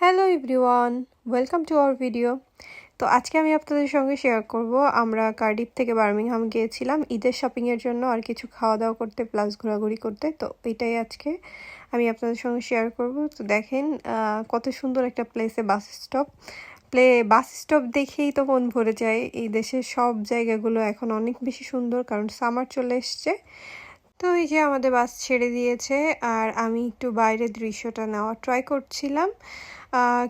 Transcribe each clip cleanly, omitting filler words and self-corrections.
Hello everyone, welcome to our video. তো আজকে আমি আপনাদের সঙ্গে শেয়ার করব আমরা কার্ডিফ থেকে বার্মিংহাম গিয়েছিলাম ঈদের শপিংয়ের জন্য আর কিছু খাওয়া দাওয়া করতে প্লাস ঘোরাঘুরি করতে। তো এটাই আজকে আমি আপনাদের সঙ্গে শেয়ার করব। তো দেখেন কত সুন্দর একটা প্লেসে বাস স্টপ দেখেই তো মন ভরে যায়। এই দেশের সব জায়গাগুলো এখন অনেক বেশি সুন্দর, কারণ সামার চলে এসছে। তো এই যে আমাদের বাস ছেড়ে দিয়েছে আর আমি একটু বাইরের দৃশ্যটা নেওয়ার ট্রাই করছিলাম,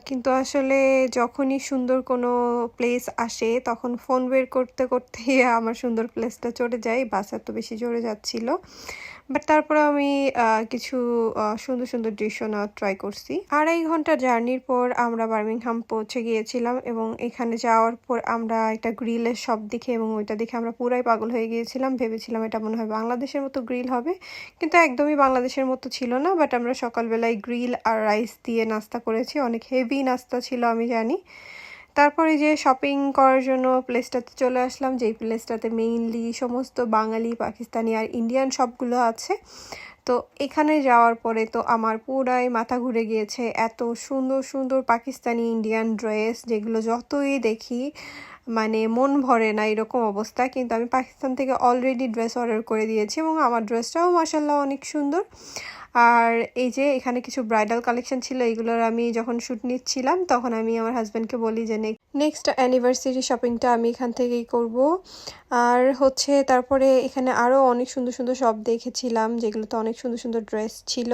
কিন্তু আসলে যখনই সুন্দর কোনো প্লেস আসে তখন ফোন বের করতে করতে আমার সুন্দর প্লেসটা চলে যায়। বাস এত বেশি জোরে যাচ্ছিল, বাট তারপরে আমি কিছু সুন্দর সুন্দর দৃশ্য নেওয়ার ট্রাই করছি। 2.5 ঘন্টা জার্নির পর আমরা বার্মিংহাম পৌঁছে গিয়েছিলাম এবং এখানে যাওয়ার পর আমরা একটা গ্রিলের শপ দেখে এবং ওইটা দেখে আমরা পুরাই পাগল হয়ে গিয়েছিলাম। ভেবেছিলাম এটা মনে হয় বাংলাদেশের মতো গ্রিল হবে, কিন্তু একদমই বাংলাদেশের মতো ছিল না। বাট আমরা সকালবেলায় গ্রিল আর রাইস দিয়ে নাস্তা করেছি, অনেক হেভি নাস্তা ছিল আমি জানি। তারপরে যে শপিং করার জন্য প্লেসটাতে চলে আসলাম, যেই প্লেসটাতে মেইনলি সমস্ত বাঙালি, পাকিস্তানি আর ইন্ডিয়ান শপগুলো আছে। তো এখানে যাওয়ার পরে তো আমার পুরাই মাথা ঘুরে গিয়েছে। এত সুন্দর সুন্দর পাকিস্তানি ইন্ডিয়ান ড্রেস, যেগুলো যতই দেখি মানে মন ভরে না এরকম অবস্থা। কিন্তু আমি পাকিস্তান থেকে অলরেডি ড্রেস অর্ডার করে দিয়েছি এবং আমার ড্রেসটাও মাসাল্লাহ অনেক সুন্দর। আর এই যে এখানে কিছু ব্রাইডাল কালেকশন ছিল, এগুলোর আমি যখন শ্যুট নিচ্ছিলাম তখন আমি আমার হাজব্যান্ডকে বলি যে নেক্সট অ্যানিভার্সারি শপিংটা আমি এখান থেকেই করব। আর হচ্ছে তারপরে এখানে আরও অনেক সুন্দর সুন্দর শপ দেখেছিলাম, যেগুলোতে অনেক সুন্দর সুন্দর ড্রেস ছিল।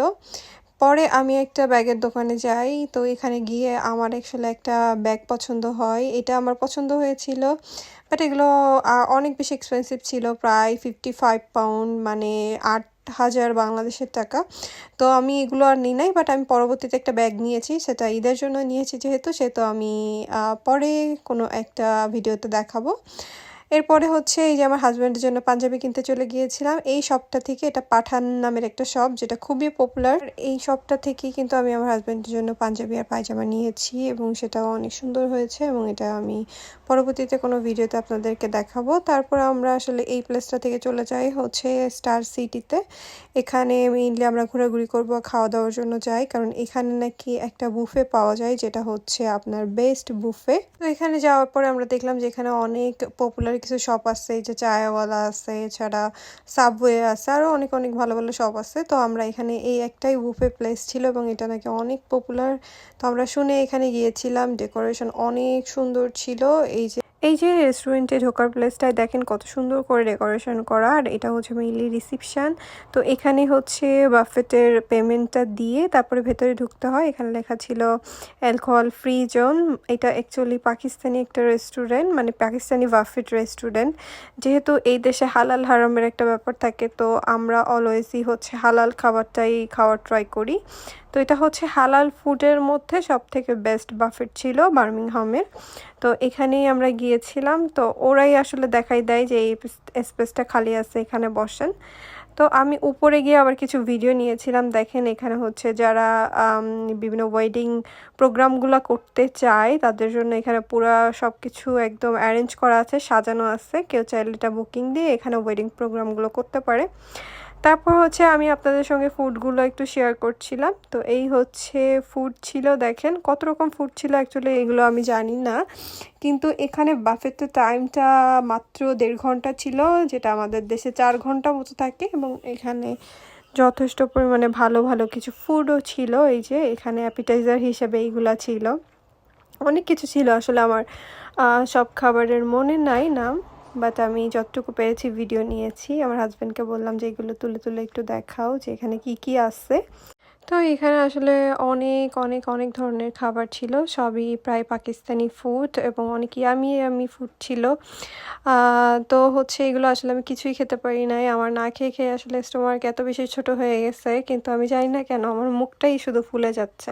পরে আমি একটা ব্যাগের দোকানে যাই, তো এখানে গিয়ে আমার আসলে একটা ব্যাগ পছন্দ হয়। এটা আমার পছন্দ হয়েছিল, বাট এগুলো অনেক বেশি এক্সপেন্সিভ ছিল, প্রায় 55 পাউন্ড, মানে 8,000 বাংলাদেশের টাকা। তো আমি এগুলো আর নিই নাই, বাট আমি পরবর্তীতে একটা ব্যাগ নিয়েছি, সেটা ঈদের জন্য নিয়েছি যেহেতু আমি পরে কোনো একটা ভিডিওতে দেখাবো। এরপরে হচ্ছে এই যে আমার হাজব্যান্ডের জন্য পাঞ্জাবি কিনতে চলে গিয়েছিলাম এই শপটা থেকে। এটা পাঠান নামের একটা শপ, যেটা খুবই পপুলার। এই শপটা থেকেই কিন্তু আমি আমার হাজব্যান্ডের জন্য পাঞ্জাবি আর পায়জামা নিয়েছি এবং সেটাও অনেক সুন্দর হয়েছে এবং এটা আমি পরবর্তীতে কোনো ভিডিওতে আপনাদেরকে দেখাবো। তারপর আমরা আসলে এই প্লেসটা থেকে চলে যাই হচ্ছে স্টার সিটিতে। এখানে মেইনলি আমরা ঘোরাঘুরি করব, খাওয়া দাওয়ার জন্য যাই, কারণ এখানে নাকি একটা বুফে পাওয়া যায় যেটা হচ্ছে আপনার বেস্ট বুফে। তো এখানে যাওয়ার পরে আমরা দেখলাম যে এখানে অনেক পপুলার কিছু শপ আছে, যে চায়ওয়ালা আছে, এছাড়া সাবওয়ে আছে, আরও অনেক অনেক ভালো ভালো শপ আছে। তো আমরা এখানে এই একটাই বুফে প্লেস ছিল এবং এটা নাকি অনেক পপুলার। তো আমরা শুনে এখানে গিয়েছিলাম। ডেকোরেশন অনেক সুন্দর ছিল। এই যে রেস্টুরেন্টে ঢোকার প্লেসটায় দেখেন কত সুন্দর করে ডেকোরেশন করা, আর এটা হচ্ছে মেইনলি রিসিপশন। তো এখানে হচ্ছে বাফেটের পেমেন্টটা দিয়ে তারপরে ভেতরে ঢুকতে হয়। এখানে লেখা ছিল অ্যালকোহল ফ্রি জোন। এটা অ্যাকচুয়ালি পাকিস্তানি একটা রেস্টুরেন্ট, মানে পাকিস্তানি বাফেট রেস্টুরেন্ট। যেহেতু এই দেশে হালাল হারামের একটা ব্যাপার থাকে, তো আমরা অলওয়েজই হচ্ছে হালাল খাবারটাই খাওয়ার ট্রাই করি। তো এটা হচ্ছে হালাল ফুডের মধ্যে সবথেকে বেস্ট বাফেট ছিল বার্মিংহামের। তো এখানেই আমরা গিয়েছিলাম। তো ওরাই আসলে দেখাই দেয় যে এই স্পেসটা খালি আছে, এখানে বসেন। তো আমি উপরে গিয়ে আবার কিছু ভিডিও নিয়েছিলাম। দেখেন এখানে হচ্ছে যারা বিভিন্ন ওয়েডিং প্রোগ্রামগুলো করতে চায় তাদের জন্য এখানে পুরো সব কিছু একদম অ্যারেঞ্জ করা আছে, সাজানো আছে। কেউ চাইলে এটা বুকিং দিয়ে এখানে ওয়েডিং প্রোগ্রামগুলো করতে পারে। তারপর হচ্ছে আমি আপনাদের সঙ্গে ফুডগুলো একটু শেয়ার করছিলাম। তো এই হচ্ছে ফুড ছিল, দেখেন কত রকম ফুড ছিল। অ্যাকচুয়ালি এগুলো আমি জানি না, কিন্তু এখানে বাফেটের টাইমটা মাত্র 1.5 ঘন্টা ছিল, যেটা আমাদের দেশে 4 ঘন্টা মতো থাকে। এবং এখানে যথেষ্ট পরিমাণে ভালো ভালো কিছু ফুডও ছিল। এই যে এখানে অ্যাপিটাইজার হিসেবে এইগুলা ছিল, অনেক কিছু ছিল। আসলে আমার সব খাবারের মনে নাই নাম, বাট আমি যতটুকু পেরেছি ভিডিও নিয়েছি। আমার হাজব্যান্ডকে বললাম যে এগুলো তুলে তুলে একটু দেখাও যে এখানে কি কি আছে। তো এখানে আসলে অনেক অনেক অনেক ধরনের খাবার ছিল, সবই প্রায় পাকিস্তানি ফুড এবং অনেক ইয়ামি ইয়ামি ফুড ছিল। তো হচ্ছে এগুলো আসলে আমি কিছুই খেতে পারি নাই। আমার না খেয়ে খেয়ে আসলে স্টোমাক এত বেশি ছোট হয়ে গেছে, কিন্তু আমি জানি না কেন আমার মুখটাই শুধু ফুলে যাচ্ছে।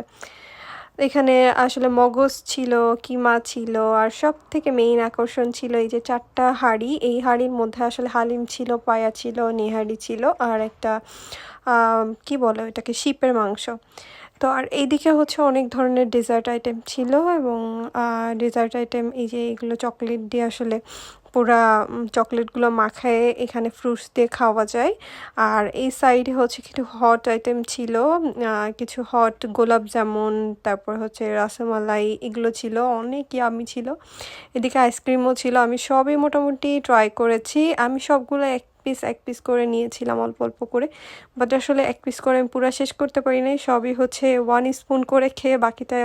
এখানে আসলে মগজ ছিল, কিমা ছিল, আর সব থেকে মেইন আকর্ষণ ছিল এই যে 4টা হাঁড়ি। এই হাঁড়ির মধ্যে আসলে হালিম ছিল, পায়া ছিল, নেহারি ছিল, আর একটা কি বলে ওইটাকে, শিপের মাংস। তো আর এইদিকে হচ্ছে অনেক ধরনের ডেজার্ট আইটেম ছিল এবং ডেজার্ট আইটেম এই যে এগুলো চকলেট দিয়ে আসলে পুরা চকলেটগুলো মাখায় এখানে ফ্রুটস দিয়ে খাওয়া যায়। আর এই সাইডে হচ্ছে কিছু হট আইটেম ছিল, কিছু হট গোলাপ জামুন, তারপর হচ্ছে রসমালাই, এগুলো ছিল, অনেক ইয়ামি ছিল। এদিকে আইসক্রিমও ছিল। আমি সবই মোটামুটি ট্রাই করেছি। আমি সবগুলো এক পিস করে নিয়েছিলাম অল্প অল্প করে, বাট আসলে এক পিস করে আমি পুরো শেষ করতে পারি নাই। সবই হচ্ছে 1 স্পুন করে খেয়ে বাকিটা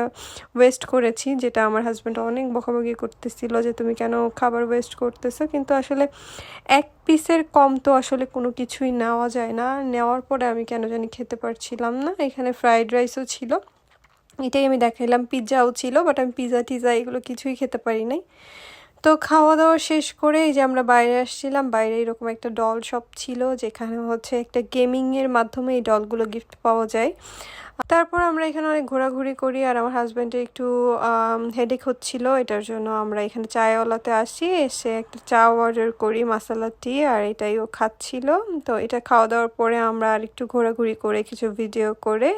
ওয়েস্ট করেছি, যেটা আমার হাজব্যান্ড অনেক বকাবকি করতেছিল যে তুমি কেন খাবার ওয়েস্ট করতেছো। কিন্তু আসলে এক পিসের কম তো আসলে কোনো কিছুই নেওয়া যায় না। নেওয়ার পরে আমি কেন জানি খেতে পারছিলাম না। এখানে ফ্রাইড রাইসও ছিল, এটাই আমি দেখাইলাম। পিৎজাও ছিল, বাট আমি পিৎজা টিজা এগুলো কিছুই খেতে পারি নাই। তো খাওয়া দাওয়া শেষ করে এই যে আমরা বাইরে আসছিলাম। বাইরে এরকম একটা ডল শপ ছিল, যেখানে হচ্ছে একটা গেমিংয়ের মাধ্যমে এই ডলগুলো গিফট পাওয়া যায়। তারপর আমরা এখানে অনেক ঘোরাঘুরি করি, আর আমার হাজব্যান্ডের একটু হেডেক হচ্ছিল, এটার জন্য আমরা এখানে চায়ওয়ালাতে আসি। এসে একটা চা অর্ডার করি, মশলা টি, আর এটাই ও খাচ্ছিল। তো এটা খাওয়া দাওয়ার পরে আমরা আর একটু ঘোরাঘুরি করে কিছু ভিডিও করে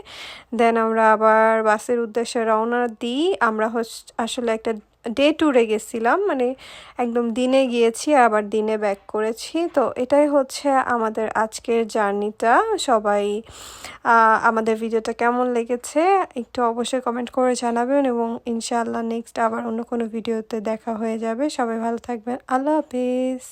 দেন আমরা আবার বাসের উদ্দেশ্যে রওনা দিই। আমরা আসলে একটা ডে ট্যুরে গেছিলাম, মানে একদম দিনে গিয়েছি আবার দিনে ব্যাক করেছি। তো এটাই হচ্ছে আমাদের আজকের জার্নিটা। সবাই আমাদের ভিডিওটা কেমন লেগেছে একটু অবশ্যই কমেন্ট করে জানাবেন, এবং ইনশাআল্লাহ নেক্সট আবার অন্য কোনো ভিডিওতে দেখা হয়ে যাবে। সবাই ভালো থাকবেন। আল্লাহ হাফিজ।